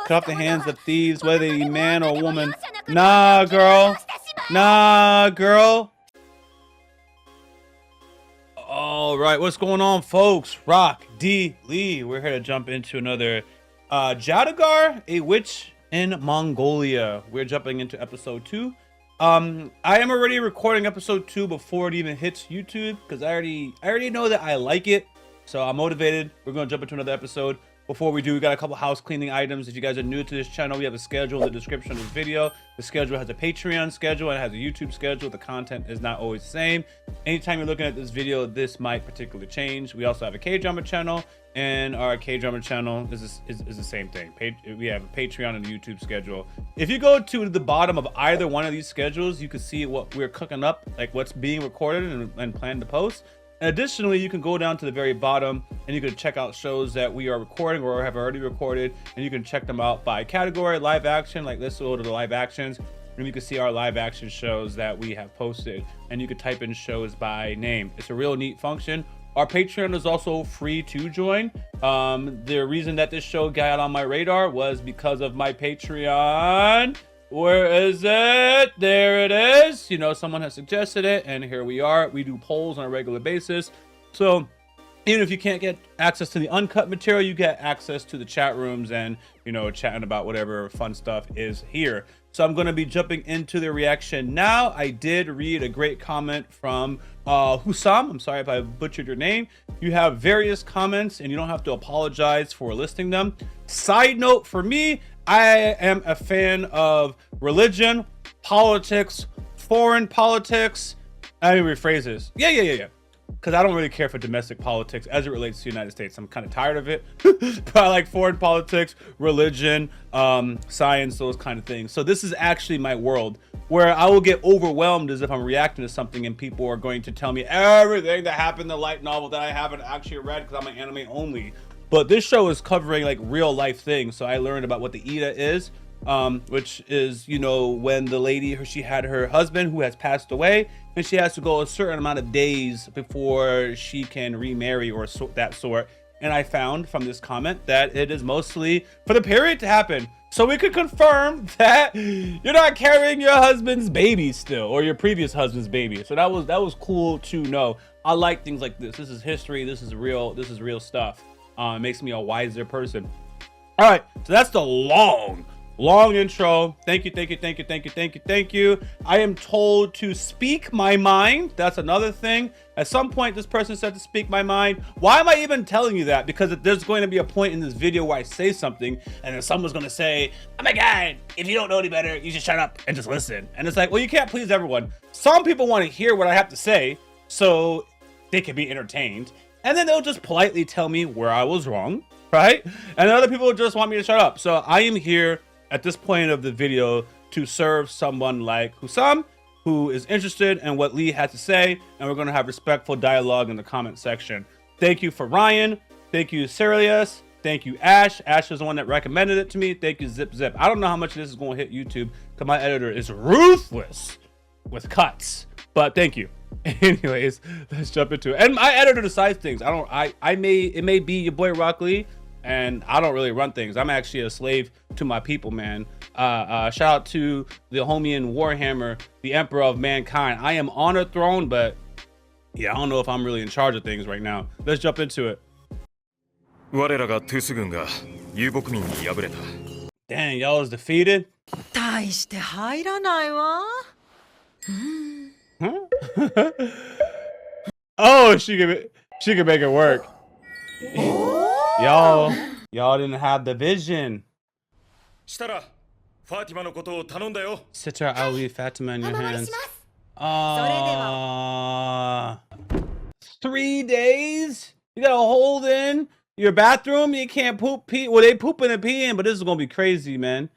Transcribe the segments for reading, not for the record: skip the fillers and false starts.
Cut off the hands of thieves, whether they be man or woman. Nah, girl. Nah, girl. All right, what's going on, folks? Rock D Lee. We're here to jump into another Jaadugar, a witch in Mongolia. We're jumping into episode 2. I am already recording episode 2 before it even hits YouTube because I already know that I like it, so I'm motivated. We're gonna jump into another episode. Before we do, we got a couple house cleaning items. If you guys are new to this channel, we have a schedule in the description of this video. The schedule has a Patreon schedule and it has a YouTube schedule. The content is not always the same. Anytime you're looking at this video, this might particularly change. We also have a K-drama channel, and our K-drama channel is the same thing. We have a Patreon and a YouTube schedule. If you go to the bottom of either one of these schedules, you can see what we're cooking up, like what's being recorded and planned to post. Additionally, you can go down to the very bottom and you can check out shows that we are recording or have already recorded, and you can check them out by category. Live action, like let's go to the live actions, and you can see our live action shows that we have posted, and you can type in shows by name. It's a real neat function. Our Patreon is also free to join. The reason that this show got on my radar was because of my Patreon. Where is it? There it is. You know, someone has suggested it, and here we are. We do polls on a regular basis. So even if you can't get access to the uncut material, you get access to the chat rooms and, you know, chatting about whatever fun stuff is here. So I'm going to be jumping into the reaction now. I did read a great comment from Husam. I'm sorry if I butchered your name. You have various comments and you don't have to apologize for listing them. Side note for me, I am a fan of religion, politics, foreign politics. I mean, rephrase this. Yeah. Because I don't really care for domestic politics as it relates to the United States. I'm kind of tired of it. But I like foreign politics, religion, science, those kind of things. So this is actually my world, where I will get overwhelmed as if I'm reacting to something and people are going to tell me everything that happened in the light novel that I haven't actually read because I'm an anime only. But this show is covering like real life things. So I learned about what the Ida is, which is, you know, when the lady, she had her husband who has passed away, and she has to go a certain amount of days before she can remarry or that sort. And I found from this comment that it is mostly for the period to happen. So we could confirm that you're not carrying your husband's baby still, or your previous husband's baby. So that was cool to know. I like things like this. This is history. This is real stuff. It makes me a wiser person. All right, so that's the long intro. Thank you. I am told to speak my mind. That's another thing. At some point, this person said to speak my mind. Why am I even telling you that? Because there's going to be a point in this video where I say something, and then someone's going to say, oh my God, if you don't know any better, you should shut up and just listen. And it's like, well, you can't please everyone. Some people want to hear what I have to say so they can be entertained. And then they'll just politely tell me where I was wrong, right? And other people just want me to shut up. So I am here at this point of the video to serve someone like Husam, who is interested in what Lee had to say, and we're going to have respectful dialogue in the comment section. Thank you for Ryan. Thank you, Sirius. Thank you, Ash. Ash is the one that recommended it to me. Thank you, Zip. I don't know how much of this is going to hit YouTube because my editor is ruthless with cuts, but thank you. Anyways, let's jump into it. And my editor decides things. It may be your boy YaBoyRockLee, and I don't really run things. I'm actually a slave to my people, man. Shout out to the homie in Warhammer, the Emperor of Mankind. I am on a throne, but yeah, I don't know if I'm really in charge of things right now. Let's jump into it. Dang, y'all is defeated. Oh, she can make it work. Y'all didn't have the vision. Sitara, I'll leave Fatima in your hands. 3 days? You gotta hold in your bathroom? You can't poop, pee. Well, they pooping and peeing, but this is gonna be crazy, man.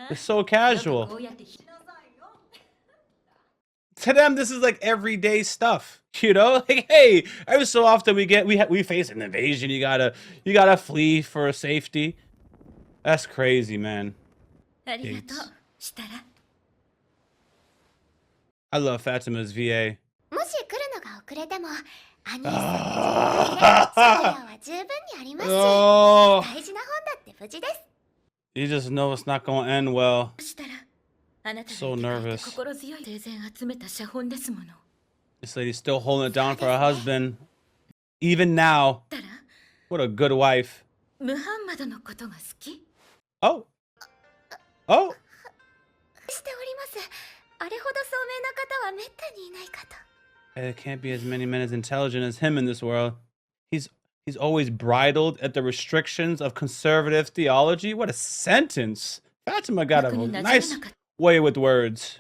It's so casual. To them, this is like everyday stuff, you know. Like, hey, every so often we face an invasion. You gotta flee for safety. That's crazy, man. Thanks. I love Fatima's VA. Oh. You just know it's not gonna end well. So nervous. This lady's still holding it down for her husband. Even now. What a good wife. Oh. Oh. There can't be as many men as intelligent as him in this world. He's always bridled at the restrictions of conservative theology. What a sentence. Fatima got a nice way with words.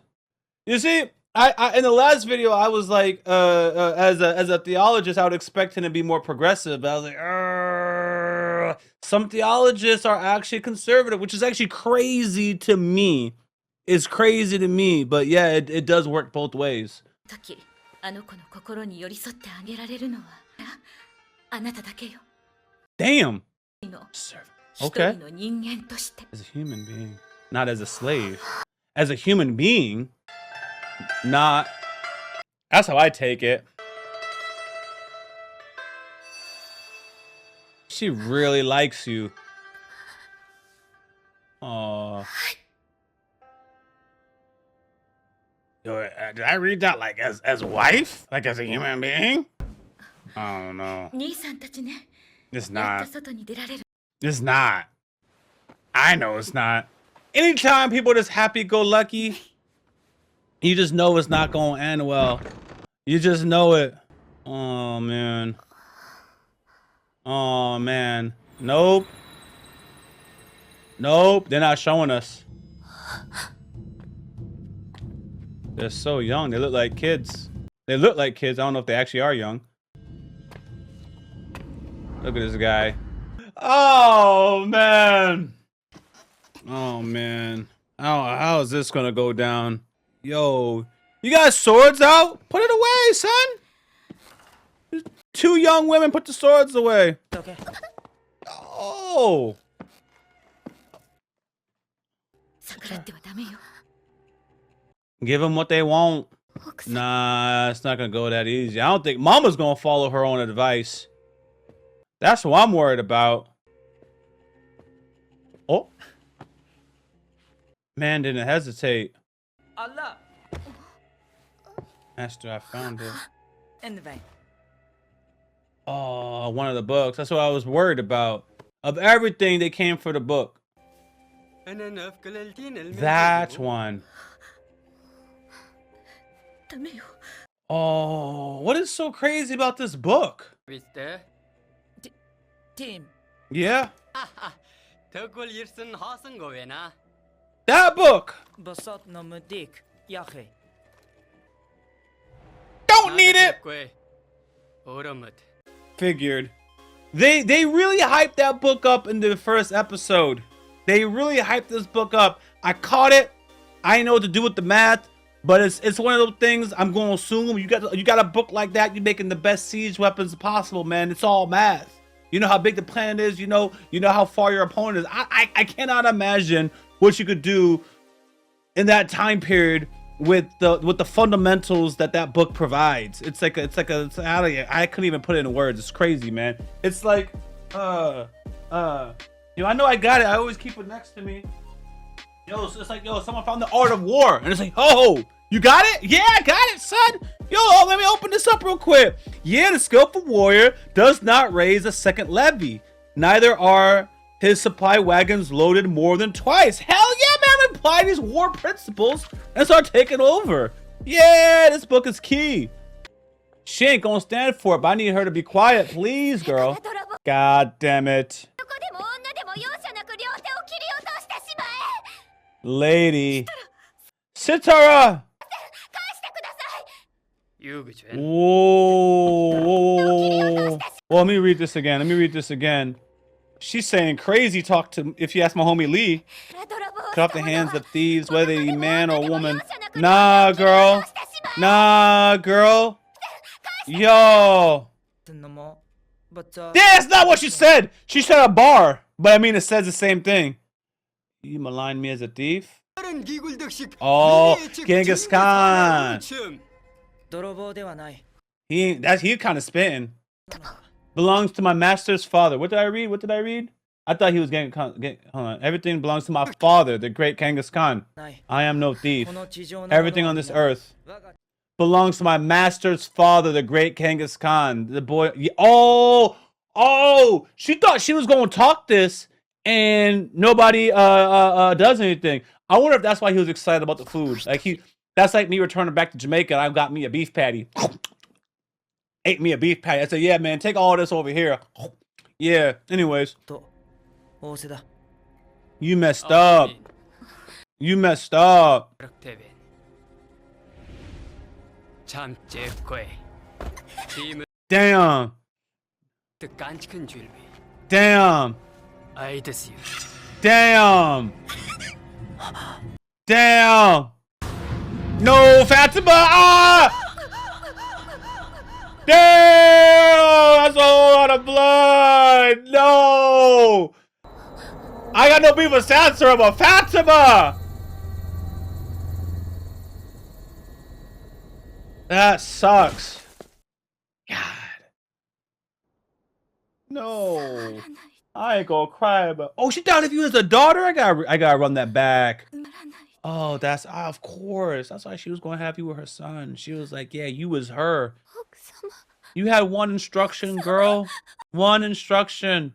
You see, I in the last video I was like, as a theologist, I would expect him to be more progressive. But I was like, some theologists are actually conservative, which is actually crazy to me. It's crazy to me, but yeah, it does work both ways. Damn. Okay. As a human being, not as a slave. As a human being, not. That's how I take it. She really likes you. Aww. Did I read that like as wife? Like as a human being? I don't know. It's not. It's not. I know it's not. Anytime people are just happy-go-lucky, you just know it's not going to end well. You just know it. Oh, man. Oh, man. Nope. Nope. They're not showing us. They're so young. They look like kids. They look like kids. I don't know if they actually are young. Look at this guy. Oh, man. Oh, man. How is this gonna go down? Yo, you got swords out? Put it away, son. Two young women, put the swords away. Okay. Oh. Give them what they want. Nah, it's not gonna go that easy. I don't think Mama's gonna follow her own advice. That's what I'm worried about. Oh. Man didn't hesitate. Allah. Master, I found it. In the vein. Oh, one of the books. That's what I was worried about. Of everything, they came for the book. That one. Oh, what is so crazy about this book? Yeah. That book. Don't need it. Figured. They really hyped that book up in the first episode. They really hyped this book up. I caught it. I didn't know what to do with the math, but it's one of those things. I'm going to assume you got a book like that. You're making the best siege weapons possible, man. It's all math. You know how big the planet is. You know how far your opponent is. I cannot imagine what you could do in that time period with the fundamentals that book provides. It's like I couldn't even put it in words. It's crazy, man. It's like I know I got it. I always keep it next to me. Yo, so it's like, yo, someone found the art of war, and it's like, oh, you got it? Yeah, I got it, son. Yo, let me open this up real quick. Yeah, the skillful warrior does not raise a second levy. Neither are his supply wagons loaded more than twice. Hell yeah, man, apply these war principles and start taking over. Yeah, this book is key. She ain't gonna stand for it, but I need her to be quiet, please, girl. God damn it. Lady. Sitara! Whoa. Well, let me read this again. She's saying crazy talk to, if you ask my homie Lee. Cut off the hands of thieves, whether they be man or woman. Nah, girl. Nah, girl. Yo. That's not what she said. She said a bar. But I mean, it says the same thing. You malign me as a thief? Oh, Genghis Khan. He kind of spitting. Belongs to my master's father. What did I read? I thought he was getting hold on. Everything belongs to my father, the great Genghis Khan. I am no thief. Everything on this earth belongs to my master's father, the great Genghis Khan. The boy. Oh, she thought she was going to talk this and nobody does anything. I wonder if that's why he was excited about the food. Like that's like me returning back to Jamaica and I got me a beef patty. Ate me a beef patty. I said, yeah, man, take all this over here. Yeah, anyways. You messed up. You messed up. Damn. Damn. Damn. Damn. No, Fatima. Ah! Damn! That's a whole lot of blood. No. I got no beef with Sitara, but Fatima. That sucks. God. No. I ain't gonna cry, but oh, she thought if you was a daughter, I gotta run that back. Oh, that's of course. That's why she was gonna have you with her son. She was like, yeah, you was her. You had one instruction, girl. One instruction.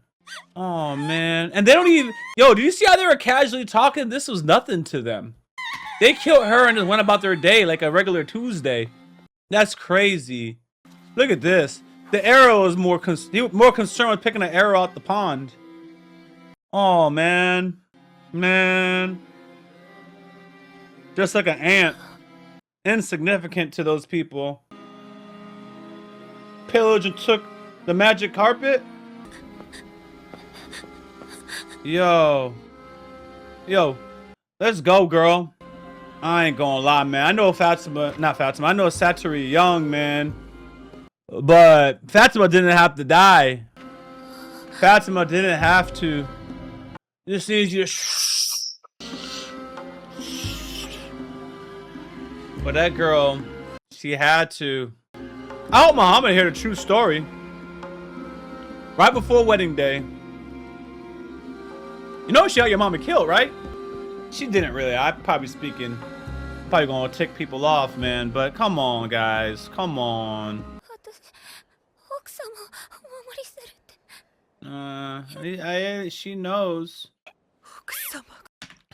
Oh man. And they don't even do you see how they were casually talking? This was nothing to them. They killed her and just went about their day like a regular Tuesday. That's crazy. Look at this. The arrow is more concerned with picking an arrow out the pond. Oh man. Man. Just like an ant. Insignificant to those people. Pillaged and took the magic carpet. Yo, let's go, girl. I ain't gonna lie, man. I know not Fatima. I know Sitara young, man. But Fatima didn't have to die. Fatima didn't have to. This needs you to but that girl, she had to. I hope Muhammad heard a true story. Right before wedding day. You know she had your mama killed, right? She didn't really. I'm probably gonna tick people off, man. But come on, guys. Come on. She knows.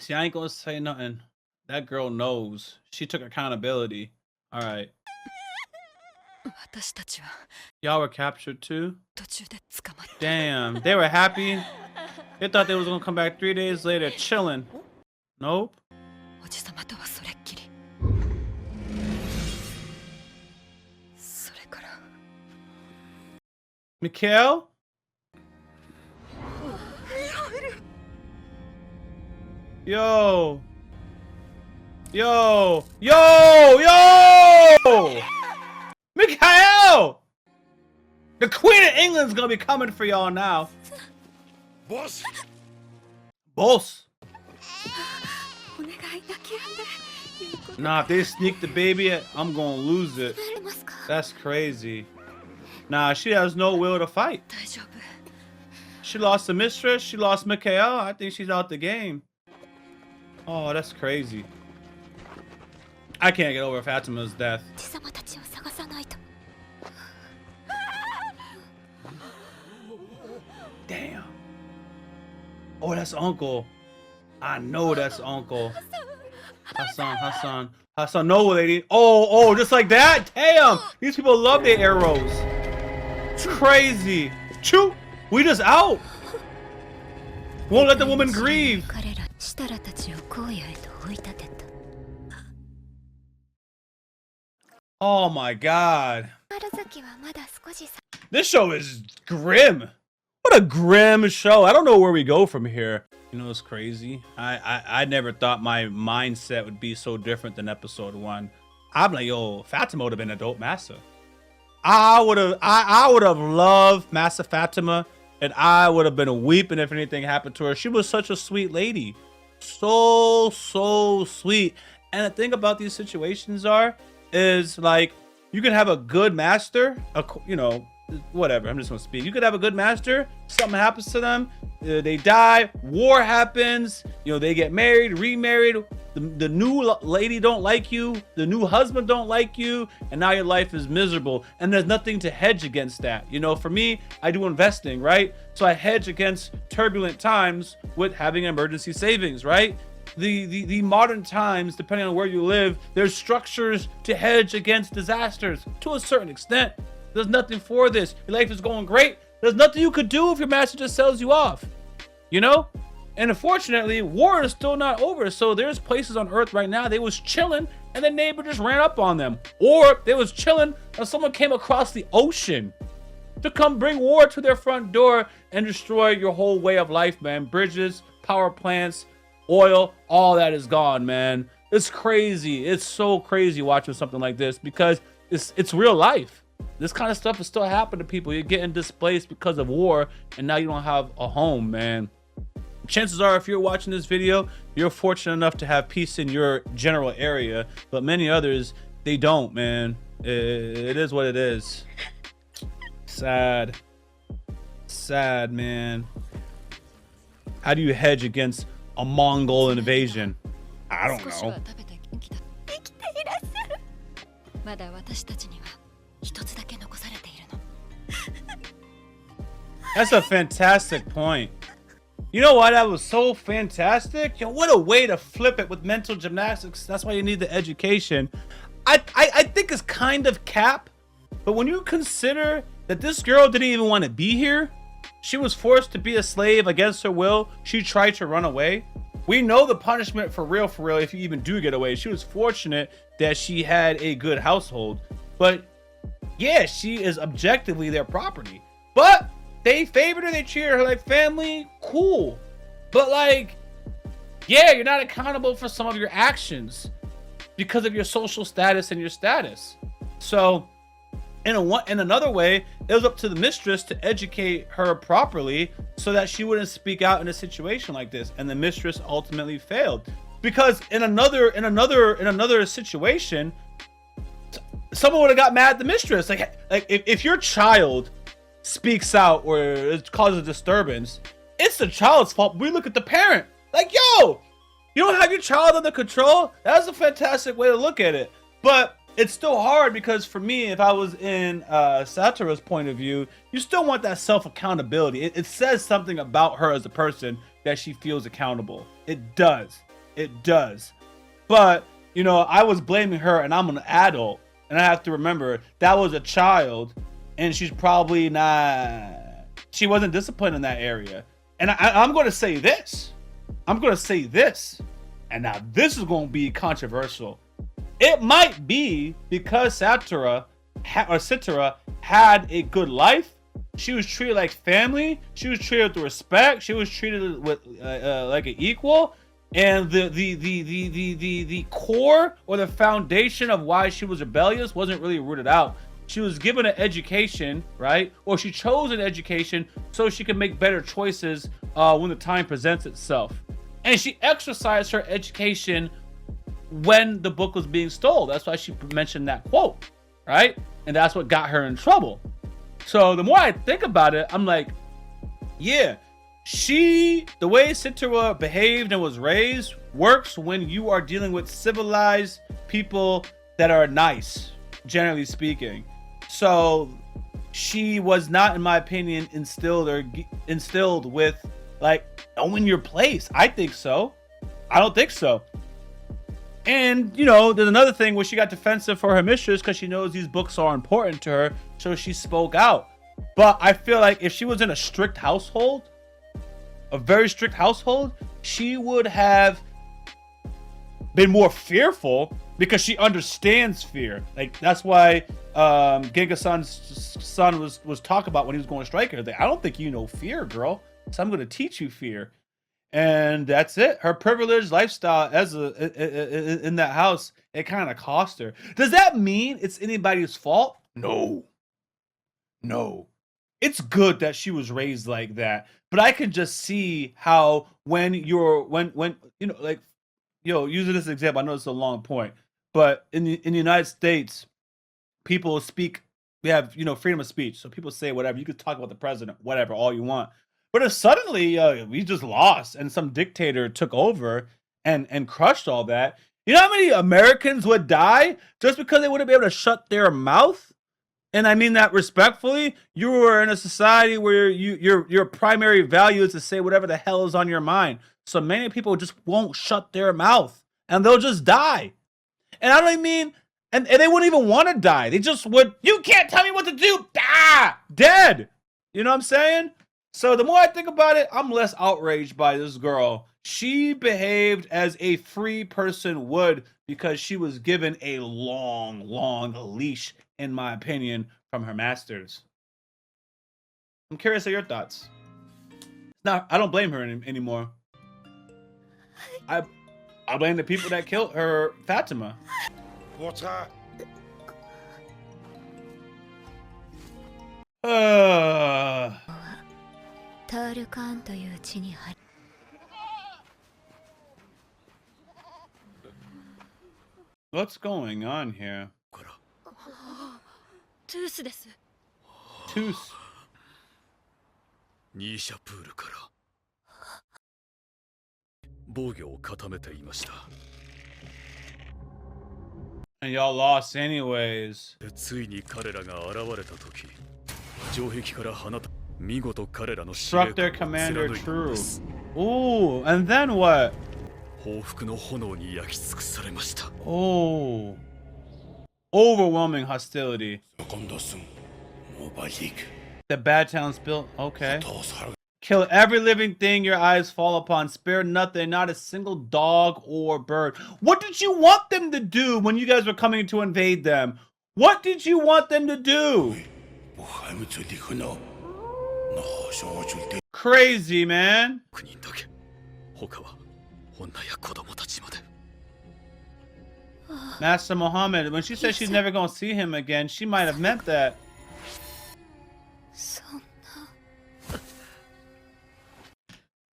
See, I ain't gonna say nothing. That girl knows. She took accountability. All right. Y'all were captured too? Damn, they were happy. They thought they was gonna come back 3 days later chilling. Nope. Mikhail? Yo! Mikhail! The Queen of England's gonna be coming for y'all now. Boss! Nah, if they sneak the baby, I'm gonna lose it. That's crazy. Nah, she has no will to fight. She lost the mistress, she lost Mikhail. I think she's out the game. Oh, that's crazy. I can't get over Fatima's death. Damn. Oh, that's Uncle. I know that's Uncle. Hassan, no lady. Oh, just like that? Damn. These people love their arrows. It's crazy. Choo. We just out. Won't let the woman grieve. Oh my god. This show is grim. What a grim show. I don't know where we go from here. You know, it's crazy. I never thought my mindset would be so different than episode 1. I'm like, yo, Fatima would have been a dope master. I would have loved Master Fatima, and I would have been weeping if anything happened to her. She was such a sweet lady. So sweet. And the thing about these situations is like, you can have a good master, whatever. I'm just gonna speak. You could have a good master. Something happens to them. They die. War happens. You know, they get married, remarried. The new lady don't like you. The new husband don't like you, and now your life is miserable. And there's nothing to hedge against that. You know, for me, I do investing, right? So I hedge against turbulent times with having emergency savings, right? The modern times, depending on where you live, there's structures to hedge against disasters to a certain extent. There's nothing for this. Your life is going great. There's nothing you could do if your master just sells you off, you know? And unfortunately, war is still not over. So there's places on earth right now, they was chilling and the neighbor just ran up on them. Or they was chilling and someone came across the ocean to come bring war to their front door and destroy your whole way of life, man. Bridges, power plants, oil, all that is gone, man. It's crazy. It's so crazy watching something like this because it's real life. This kind of stuff is still happening to people. You're getting displaced because of war, and now you don't have a home, man. Chances are, if you're watching this video, you're fortunate enough to have peace in your general area, but many others, they don't, man. It is what it is. Sad. Sad, man. How do you hedge against a Mongol invasion? I don't know. That's a fantastic point. You know why that was so fantastic? Yo, what a way to flip it with mental gymnastics. That's why you need the education. I think it's kind of cap, but when you consider that this girl didn't even want to be here, she was forced to be a slave against her will. She tried to run away. We know the punishment for real, if you even do get away. She was fortunate that she had a good household. But yeah, she is objectively their property. But they favored her, they treated her like family, cool. But like, yeah, you're not accountable for some of your actions because of your social status and your status. So in another way, it was up to the mistress to educate her properly so that she wouldn't speak out in a situation like this. And the mistress ultimately failed because in another situation, someone would have got mad at the mistress. Like if your child speaks out or it causes disturbance, it's the child's fault. We look at the parent like, yo, you don't have your child under control. That's a fantastic way to look at it. But it's still hard because for me, if I was in Sitara's point of view, you still want that self-accountability. It says something about her as a person that she feels accountable. It does. It does. But, you know, I was blaming her and I'm an adult. And I have to remember that was a child and she's probably not, she wasn't disciplined in that area. And I'm going to say this. I'm going to say this. And now this is going to be controversial. It might be because Sitara had a good life. She was treated like family. She was treated with respect. She was treated with like an equal. And the core or the foundation of why she was rebellious wasn't really rooted out. She was given an education, right? Or she chose an education so she could make better choices when the time presents itself. And she exercised her education when the book was being stolen. That's why she mentioned that quote, right? And that's what got her in trouble. So the more I think about it, I'm like, yeah, the way Sitara behaved and was raised works when you are dealing with civilized people that are nice, generally speaking. So she was not, in my opinion, instilled with like knowing your place. I think so. I don't think so. And, you know, there's another thing where she got defensive for her mistress because she knows these books are important to her, so she spoke out. But I feel like if she was in a strict household, a very strict household, she would have been more fearful because she understands fear. Like, that's why Genghis Khan's son was talking about when he was going to strike her. Like, I don't think you know fear, girl, so I'm going to teach you fear. And that's it. Her privileged lifestyle in that house, it kind of cost her. Does that mean it's anybody's fault? No. It's good that she was raised like that. But I can just see how when you know, like, using this example, I know it's a long point, but in the United States, people speak we have, you know, freedom of speech. So people say whatever. You could talk about the president, whatever, all you want. But if suddenly we just lost and some dictator took over and crushed all that, you know how many Americans would die just because they wouldn't be able to shut their mouth? And I mean that respectfully. You were in a society where your primary value is to say whatever the hell is on your mind. So many people just won't shut their mouth and they'll just die. And I don't even mean, and they wouldn't even want to die. They just would, you can't tell me what to do. Ah, dead. You know what I'm saying? So the more I think about it, I'm less outraged by this girl. She behaved as a free person would because she was given a long, long leash, in my opinion, from her masters. I'm curious of your thoughts. Now, I don't blame her anymore. I blame the people that killed her, Fatima. What's that? What's going on here? Tooth. ニーシャプールから防御を固めていました。 And y'all lost anyways. ついに彼らが現れた時、城壁から放た見事彼らの Struck their commander true. Ooh, and then what? 報復の炎に焼き尽くされました。 Oh. Overwhelming hostility. The bad towns built. Okay. Kill every living thing your eyes fall upon. Spare nothing, not a single dog or bird. What did you want them to do when you guys were coming to invade them? What did you want them to do? Crazy, man. Master Muhammad, when she said she's never gonna see him again, she might have meant that.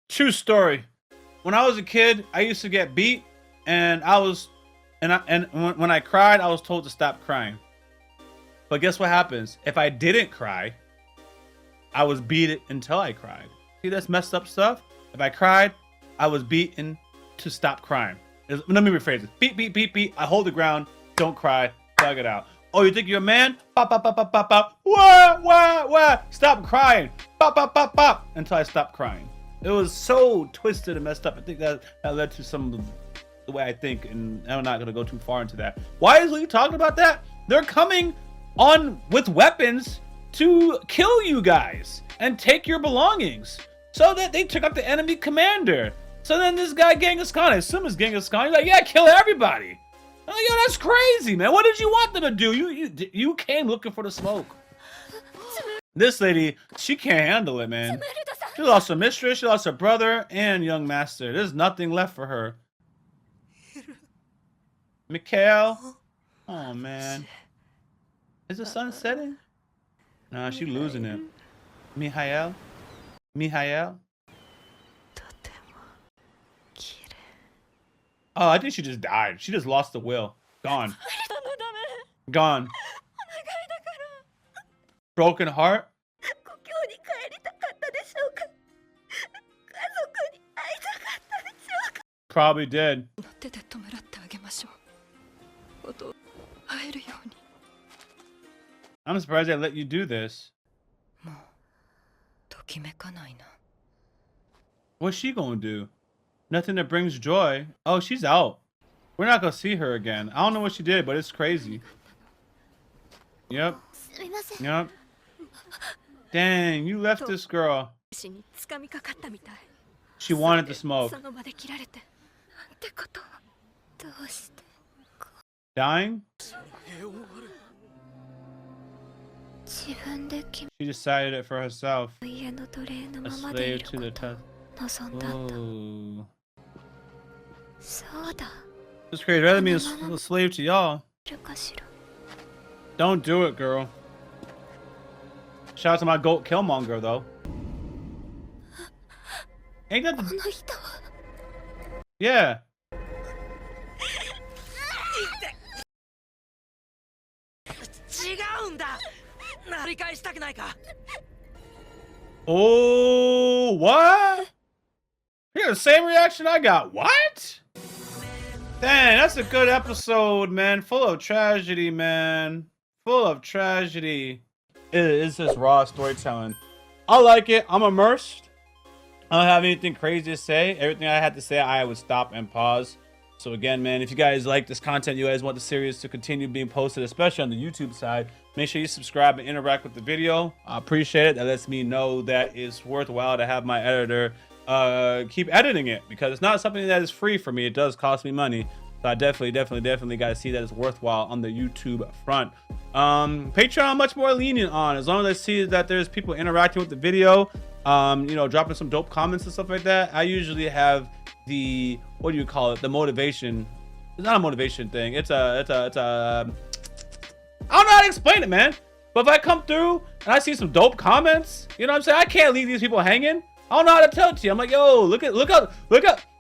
True story. When I was a kid, I used to get beat, and when I cried, I was told to stop crying. But guess what happens? If I didn't cry, I was beaten until I cried. See, that's messed up stuff. If I cried, I was beaten to stop crying. Let me rephrase it. Beat, beat, beat, beat. I hold the ground. Don't cry. Thug it out. Oh, you think you're a man? Pop, pop, pop, pop, pop, pop. Wah, wah, wah. Stop crying. Pop, pop, pop, pop. Until I stopped crying. It was so twisted and messed up. I think that led to some of the way I think, and I'm not going to go too far into that. Why is Lee talking about that? They're coming on with weapons to kill you guys and take your belongings. So that they took out the enemy commander. So then this guy, Genghis Khan, I assume it's Genghis Khan, he's like, yeah, kill everybody. I'm like, yo, that's crazy, man. What did you want them to do? You came looking for the smoke. This lady, she can't handle it, man. She lost her mistress, she lost her brother, and young master. There's nothing left for her. Mikhail? Oh, man. Is the sun setting? Nah, she losing it. Mihail? Mihail? Oh, I think she just died. She just lost the will. Gone. Gone. Broken heart? Probably did. I'm surprised they let you do this. What's she gonna do? Nothing that brings joy. Oh, she's out. We're not gonna see her again. I don't know what she did, but it's crazy. Yep. Yep. Dang, you left this girl. She wanted to smoke. Dying? She decided it for herself. A slave to the test. Oh. It's crazy. Rather be a slave to y'all. Don't do it, girl. Shout out to my goat Killmonger, though. Ain't that the... Yeah. Oh, what? You got the same reaction I got. What? Dang, that's a good episode, man. Full of tragedy, man. Full of tragedy. It's just raw storytelling. I like it. I'm immersed. I don't have anything crazy to say. Everything I had to say, I would stop and pause. So again, man, if you guys like this content, you guys want the series to continue being posted, especially on the YouTube side, make sure you subscribe and interact with the video. I appreciate it. That lets me know that it's worthwhile to have my editor keep editing it, because it's not something that is free for me. It does cost me money. So I definitely got to see that it's worthwhile on the YouTube front. Patreon, I'm much more lenient on, as long as I see that there's people interacting with the video, you know, dropping some dope comments and stuff like that. I usually have the, what do you call it, the motivation. It's not a motivation thing. It's a I don't know how to explain it, man. But if I come through and I see some dope comments, you know what I'm saying, I can't leave these people hanging. I don't know how to tell it to you. I'm like, yo, look up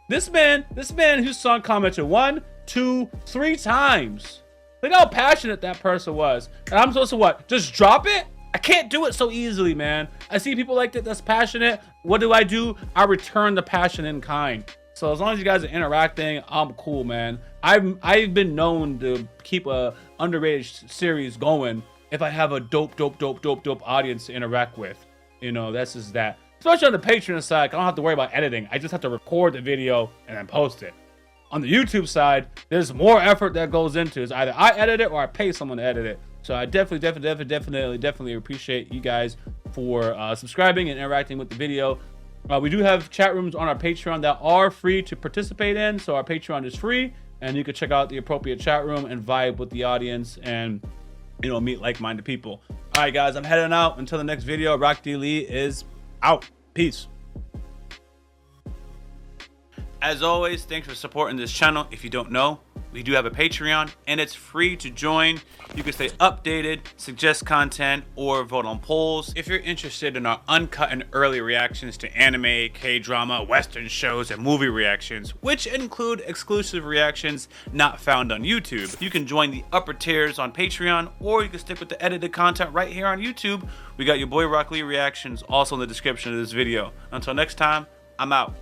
this man whose son commented 1, 2, 3 times. Look how passionate that person was. And I'm supposed to what? Just drop it? I can't do it so easily, man. I see people like that that's passionate. What do? I return the passion in kind. So as long as you guys are interacting, I'm cool, man. I've been known to keep a underrated series going if I have a dope audience to interact with. You know, that's just that. Especially on the Patreon side, I don't have to worry about editing. I just have to record the video and then post it. On the YouTube side, there's more effort that goes into it. It's either I edit it or I pay someone to edit it. So I definitely appreciate you guys for subscribing and interacting with the video. We do have chat rooms on our Patreon that are free to participate in. So our Patreon is free, and you can check out the appropriate chat room and vibe with the audience and, you know, meet like-minded people. All right, guys, I'm heading out. Until the next video, YaBoyRockLee is out. Peace. As always, thanks for supporting this channel. If you don't know, we do have a Patreon, and it's free to join. You can stay updated, suggest content, or vote on polls. If you're interested in our uncut and early reactions to anime, K-drama, Western shows, and movie reactions, which include exclusive reactions not found on YouTube, you can join the upper tiers on Patreon, or you can stick with the edited content right here on YouTube. We got YaBoyRockLee reactions also in the description of this video. Until next time, I'm out.